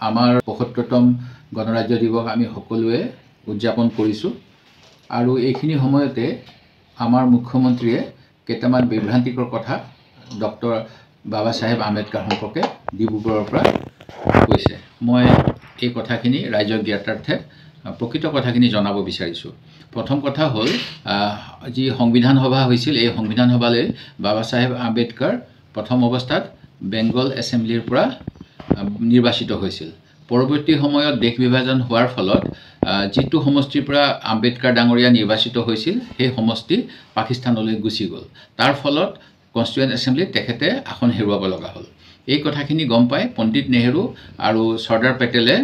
আমাৰ ৭৫তম গণৰাজ্য দিৱস আমি সকলোৱে উদযাপন কৰিছোঁ আৰু এইখিনি সময়তে আমাৰ মুখ্যমন্ত্ৰীয়ে কেইটামান বিভ্ৰান্তিকৰ কথা ডক্টৰ বাবা সাহেব আম্বেদকাৰ সম্পৰ্কে ডিব্ৰুগড়ৰ পৰা কৈছে। মই এই কথাখিনি ৰাইজক জ্ঞাতাৰ্থে প্ৰকৃত কথাখিনি জনাব বিচাৰিছোঁ। প্ৰথম কথা হ'ল যি সংবিধান সভা হৈছিল এই সংবিধান সভালৈ বাবা সাহেব আম্বেদকাৰ প্ৰথম অৱস্থাত বেংগল এছেম্বলিৰ পৰা নিৰ্বাচিত হৈছিল। পৰৱৰ্তী সময়ত দেশ বিভাজন হোৱাৰ ফলত যিটো সমষ্টিৰ পৰা আম্বেদকাৰ ডাঙৰীয়া নিৰ্বাচিত হৈছিল সেই সমষ্টি পাকিস্তানলৈ গুচি গ'ল। তাৰ ফলত কনষ্টিটুৱেণ্ট এছেম্বলিত তেখেতে আসন হেৰুৱাব লগা হ'ল। এই কথাখিনি গম পাই পণ্ডিত নেহেৰু আৰু চৰ্দাৰ পেটেলে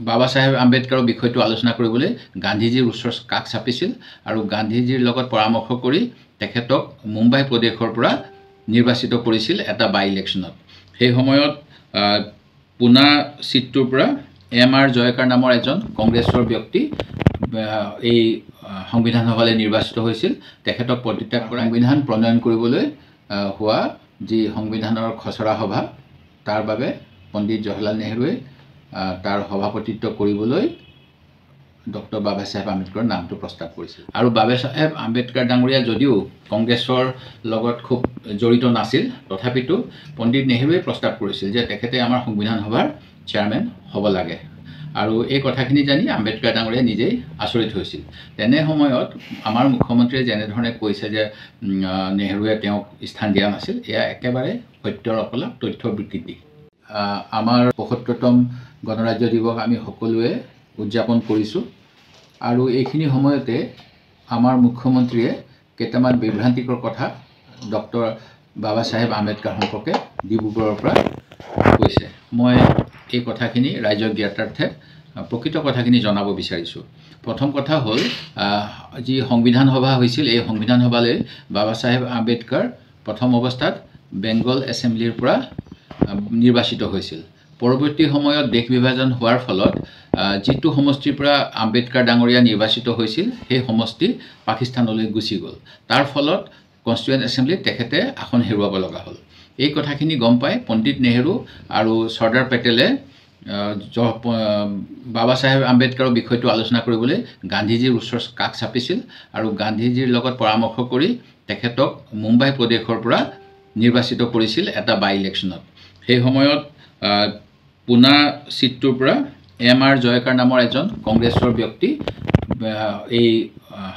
বাবা সাহেব আম্বেদকাৰৰ বিষয়টো আলোচনা কৰিবলৈ গান্ধীজীৰ ওচৰ কাষ চাপিছিল আৰু গান্ধীজীৰ লগত পৰামৰ্শ কৰি তেখেতক মুম্বাই প্ৰদেশৰ পৰা নিৰ্বাচিত কৰিছিল এটা বাই ইলেকশ্যনত। সেই সময়ত পুনা চিটটোৰ পৰা M.R. জয়কাৰ নামৰ এজন কংগ্ৰেছৰ ব্যক্তি এই সংবিধান সভালৈ নিৰ্বাচিত হৈছিল। তেখেতক পদত্যাগ কৰা সংবিধান প্ৰণয়ন কৰিবলৈ হোৱা যি সংবিধানৰ খচৰা সভা তাৰ বাবে পণ্ডিত জৱাহৰলাল নেহৰুৱে তাৰ সভাপতিত্ব কৰিবলৈ ডক্টৰ বাবা সাহেব আম্বেদকাৰৰ নামটো প্ৰস্তাৱ কৰিছিল। আৰু বাবা সাহেব আম্বেদকাৰ ডাঙৰীয়া যদিও কংগ্ৰেছৰ লগত খুব জড়িত নাছিল তথাপিতো পণ্ডিত নেহৰুৱে প্ৰস্তাৱ কৰিছিল যে তেখেতে আমাৰ সংবিধান সভাৰ চেয়াৰমেন হ'ব লাগে। আৰু এই কথাখিনি জানি আম্বেদকাৰ ডাঙৰীয়া নিজেই আচৰিত হৈছিল। তেনে সময়ত আমাৰ মুখ্যমন্ত্ৰীয়ে যেনেধৰণে কৈছে যে নেহৰুৱে তেওঁক স্থান দিয়া নাছিল, এয়া একেবাৰে সত্যৰ অকলাপ তথ্যৰ বিকৃতি। আমাৰ ৭৫তম গণৰাজ্য দিৱস আমি সকলোৱে উদযাপন কৰিছোঁ আৰু এইখিনি সময়তে আমাৰ মুখ্যমন্ত্ৰীয়ে কেইটামান বিভ্ৰান্তিকৰ কথা ডক্টৰ বাবা সাহেব আম্বেদকাৰ সম্পৰ্কে ডিব্ৰুগড়ৰ পৰা কৈছে। মই এই কথাখিনি ৰাইজক জ্ঞাতাৰ্থে প্ৰকৃত কথাখিনি জনাব বিচাৰিছোঁ। প্ৰথম কথা হ'ল যি সংবিধান সভা হৈছিল এই সংবিধান সভালৈ বাবা সাহেব আম্বেদকাৰ প্ৰথম অৱস্থাত বেংগল এছেম্বলিৰ পৰা নিৰ্বাচিত হৈছিল। পৰৱৰ্তী সময়ত দেশ বিভাজন হোৱাৰ ফলত যিটো সমষ্টিৰ পৰা আম্বেদকাৰ ডাঙৰীয়া নিৰ্বাচিত হৈছিল সেই সমষ্টি পাকিস্তানলৈ গুচি গ'ল। তাৰ ফলত কনষ্টিটুৱেণ্ট এছেম্বলিত তেখেতে আসন হেৰুৱাব লগা হ'ল। এই কথাখিনি গম পাই পণ্ডিত নেহেৰু আৰু চৰ্দাৰ পেটেলে বাবা সাহেব আম্বেদকাৰৰ বিষয়টো আলোচনা কৰিবলৈ গান্ধীজীৰ ওচৰ কাষ চাপিছিল আৰু গান্ধীজীৰ লগত পৰামৰ্শ কৰি তেখেতক মুম্বাই প্ৰদেশৰ পৰা নিৰ্বাচিত কৰিছিল এটা বাই ইলেকশ্যনত। সেই সময়ত পুনা চিটটোৰ পৰা M.R. জয়কাৰ নামৰ এজন কংগ্ৰেছৰ ব্যক্তি এই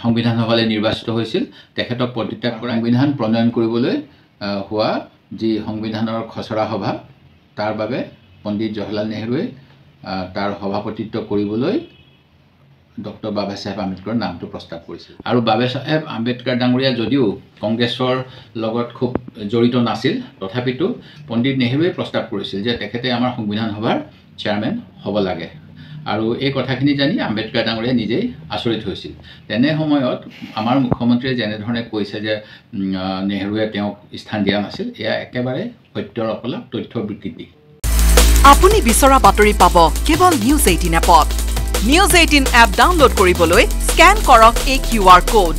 সংবিধান সভালৈ নিৰ্বাচিত হৈছিল। তেখেতক পদত্যাগ কৰা সংবিধান প্ৰণয়ন কৰিবলৈ হোৱা যি সংবিধানৰ খচৰা সভা তাৰ বাবে পণ্ডিত জৱাহৰলাল নেহৰুৱে তাৰ সভাপতিত্ব কৰিবলৈ ডক্টৰ বাবা সাহেব আম্বেদকাৰৰ নামটো প্ৰস্তাৱ কৰিছিল। আৰু বাবা সাহেব আম্বেদকাৰ ডাঙৰীয়া যদিও কংগ্ৰেছৰ লগত খুব জড়িত নাছিল তথাপিতো পণ্ডিত নেহৰুৱে প্ৰস্তাৱ কৰিছিল যে তেখেতে আমাৰ সংবিধান সভাৰ চেয়াৰমেন হ'ব লাগে। আৰু এই কথাখিনি জানি আম্বেদকাৰ ডাঙৰীয়া নিজেই আচৰিত হৈছিল। তেনে সময়ত আমাৰ মুখ্যমন্ত্ৰীয়ে যেনেধৰণে কৈছে যে নেহৰুৱে তেওঁক স্থান দিয়া নাছিল, এয়া একেবাৰে সত্যৰ অকলাপ তথ্যৰ বিকৃতি। আপুনি বিচৰা বাতৰি পাব কেৱল নিউজ 18 এপত। নিউজ 18 এপ ডাউনলোড কৰিবলৈ স্কেন কৰক এই QR কোড।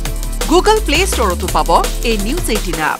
গুগল প্লে ষ্টৰতো পাব এই নিউজ 18 এপ।